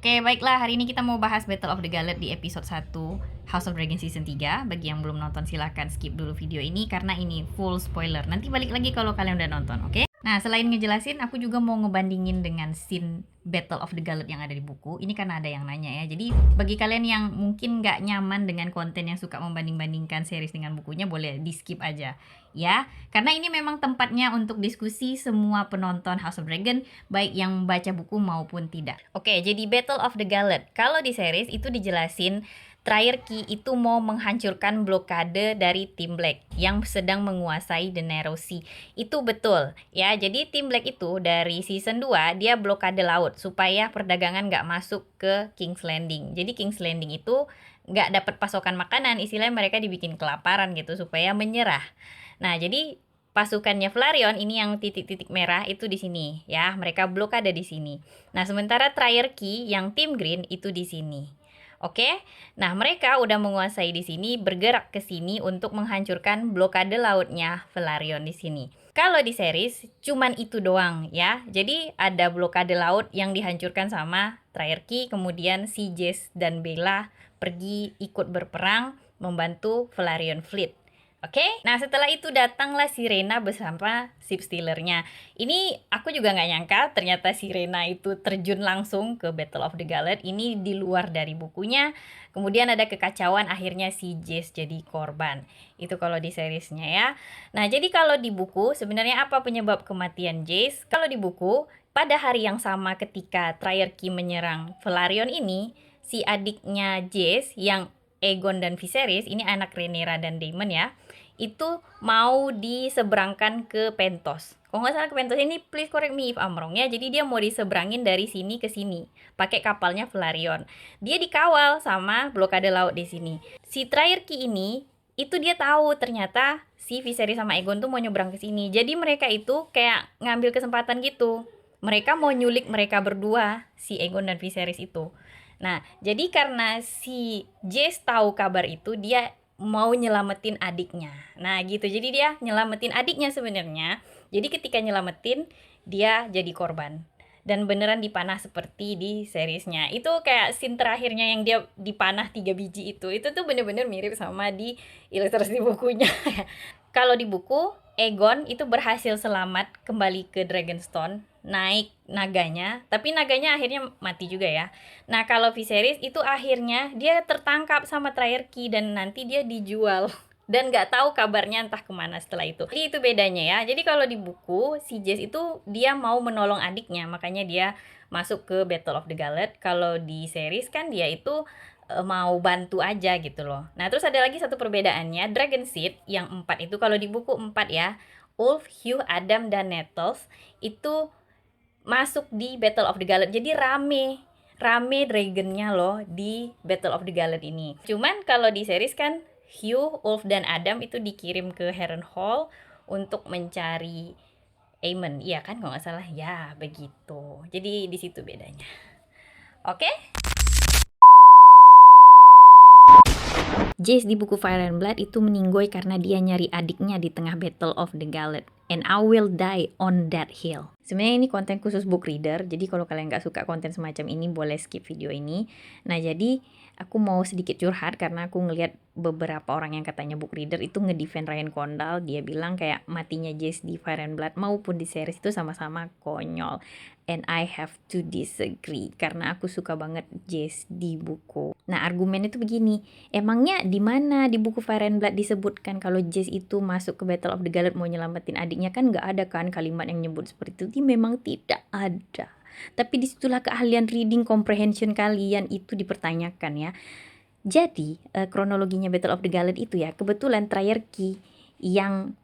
Oke, baiklah. Hari ini kita mau bahas Battle of the Gauntlet di episode 1 House of Dragon Season 3. Bagi yang belum nonton silahkan skip dulu video ini karena ini full spoiler. Nanti balik lagi kalau kalian udah nonton, oke? Nah, selain ngejelasin, aku juga mau ngebandingin dengan scene Battle of the Gauntlet yang ada di buku. Ini karena ada yang nanya ya. Jadi, bagi kalian yang mungkin nggak nyaman dengan konten yang suka membanding-bandingkan series dengan bukunya, boleh di-skip aja. Ya, karena ini memang tempatnya untuk diskusi semua penonton House of Dragon, baik yang baca buku maupun tidak. Oke, jadi Battle of the Gauntlet. Kalau di series itu dijelasin Triarchy itu mau menghancurkan blokade dari Tim Black yang sedang menguasai The Narrow Sea. Itu betul ya. Jadi Tim Black itu dari season 2 dia blokade laut supaya perdagangan nggak masuk ke King's Landing. Jadi King's Landing itu nggak dapat pasokan makanan, istilahnya mereka dibikin kelaparan gitu supaya menyerah. Nah, jadi pasukannya Flareon ini yang titik-titik merah itu di sini ya, mereka blokade di sini. Nah, sementara Triarchy yang tim green itu di sini. Oke, nah mereka udah menguasai di sini, bergerak ke sini untuk menghancurkan blokade lautnya Flareon di sini. Kalau di series cuman itu doang ya. Jadi ada blokade laut yang dihancurkan sama Triarchy, kemudian si Jace dan Bella pergi ikut berperang membantu Flareon Fleet. Oke, nah setelah itu datanglah si Reyna bersama ship stealer-nya. Ini aku juga nggak nyangka ternyata si Reyna itu terjun langsung ke Battle of the Gauntlet. Ini di luar dari bukunya. Kemudian ada kekacauan, akhirnya si Jace jadi korban. Itu kalau di seriesnya ya. Nah, jadi kalau di buku sebenarnya apa penyebab kematian Jace? Kalau di buku, pada hari yang sama ketika Triarchy menyerang Flareon ini, si adiknya Jace yang Aegon dan Viserys, ini anak Rhaenyra dan Daemon ya, itu mau diseberangkan ke Pentos. Kalau nggak salah ke Pentos ini, please correct me if I'm wrong ya. Jadi dia mau diseberangin dari sini ke sini pakai kapalnya Flareon. Dia dikawal sama blokade laut di sini. Si Triarchy ini itu dia tahu ternyata si Viserys sama Aegon tuh mau nyebrang ke sini. Jadi mereka itu kayak ngambil kesempatan gitu. Mereka mau nyulik mereka berdua, si Aegon dan Viserys itu. Nah, jadi karena si Jace tahu kabar itu, dia mau nyelamatin adiknya. Nah, gitu. Jadi dia nyelamatin adiknya sebenarnya. Jadi ketika nyelamatin, dia jadi korban. Dan beneran dipanah seperti di seriesnya. Itu kayak scene terakhirnya yang dia dipanah 3 biji itu. Itu tuh bener-bener mirip sama di ilustrasi bukunya. Kalau di buku, Aegon itu berhasil selamat kembali ke Dragonstone, naik naganya, tapi naganya akhirnya mati juga ya. Nah, kalau Viserys itu akhirnya dia tertangkap sama Triarchy dan nanti dia dijual dan nggak tahu kabarnya entah kemana setelah itu. Jadi itu bedanya ya. Jadi kalau di buku si Jace itu dia mau menolong adiknya, makanya dia masuk ke Battle of the Gauntlet. Kalau di series kan dia itu mau bantu aja gitu loh. Nah, terus ada lagi satu perbedaannya, Dragon Seed yang 4 itu kalau di buku 4 ya, Ulf, Hugh, Adam, dan Nettles itu masuk di Battle of the Gauntlet. Jadi rame dragonnya loh di Battle of the Gauntlet ini. Cuman kalau di series kan Hugh, Ulf, dan Adam itu dikirim ke Harrenhal untuk mencari Aemon. Iya kan kalau nggak salah ya begitu. Jadi di situ bedanya. Oke? Jace di buku Fire and Blood itu meninggoy karena dia nyari adiknya di tengah Battle of the Gauntlet. And I will die on that hill. Sebenarnya ini konten khusus book reader, jadi kalau kalian nggak suka konten semacam ini boleh skip video ini. Nah, jadi aku mau sedikit curhat karena aku ngelihat beberapa orang yang katanya book reader itu ngedefend Ryan Condal. Dia bilang kayak matinya Jace di Fire and Blood maupun di series itu sama-sama konyol. And I have to disagree karena aku suka banget Jace di buku. Nah, argumennya tuh begini, emangnya di mana di buku Fire and Blood disebutkan kalau Jace itu masuk ke Battle of the Gauntlet mau nyelamatin adiknya? Kan nggak ada kan kalimat yang nyebut seperti itu. Dia memang tidak ada. Tapi disitulah keahlian reading comprehension kalian itu dipertanyakan ya. Jadi kronologinya Battle of the Gauntlet itu ya, kebetulan Triarchy yang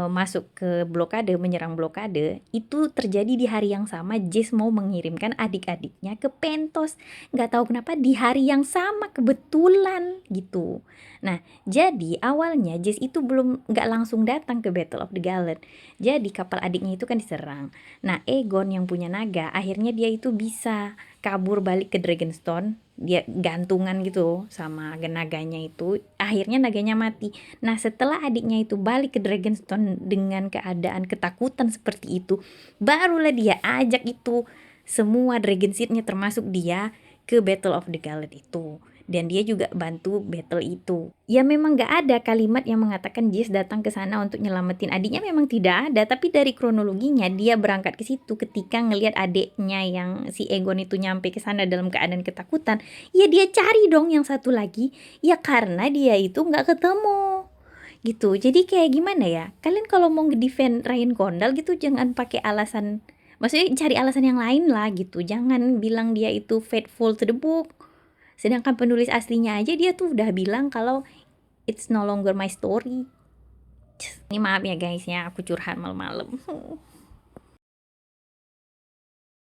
masuk ke blokade, menyerang blokade, itu terjadi di hari yang sama Jace mau mengirimkan adik-adiknya ke Pentos. Nggak tahu kenapa di hari yang sama kebetulan gitu. Nah, jadi awalnya Jace itu nggak langsung datang ke Battle of the Gauntlet. Jadi kapal adiknya itu kan diserang. Nah, Aegon yang punya naga, akhirnya dia itu bisa kabur balik ke Dragonstone. Dia gantungan gitu sama naganya itu, akhirnya naganya mati. Nah, setelah adiknya itu balik ke Dragonstone dengan keadaan ketakutan seperti itu, barulah dia ajak itu semua Dragon Seed-nya termasuk dia ke Battle of the Galley itu. Dan dia juga bantu battle itu. Ya memang gak ada kalimat yang mengatakan Jace datang ke sana untuk nyelamatin adiknya, memang tidak ada. Tapi dari kronologinya dia berangkat ke situ ketika ngelihat adiknya yang si Aegon itu nyampe ke sana dalam keadaan ketakutan. Ya dia cari dong yang satu lagi. Ya karena dia itu nggak ketemu gitu. Jadi kayak gimana ya? Kalian kalau mau nge-defend Ryan Condal gitu jangan pakai alasan, maksudnya cari alasan yang lain lah gitu. Jangan bilang dia itu faithful to the book. Sedangkan penulis aslinya aja dia tuh udah bilang kalau it's no longer my story. Ini maaf ya guys ya, aku curhat malam-malam.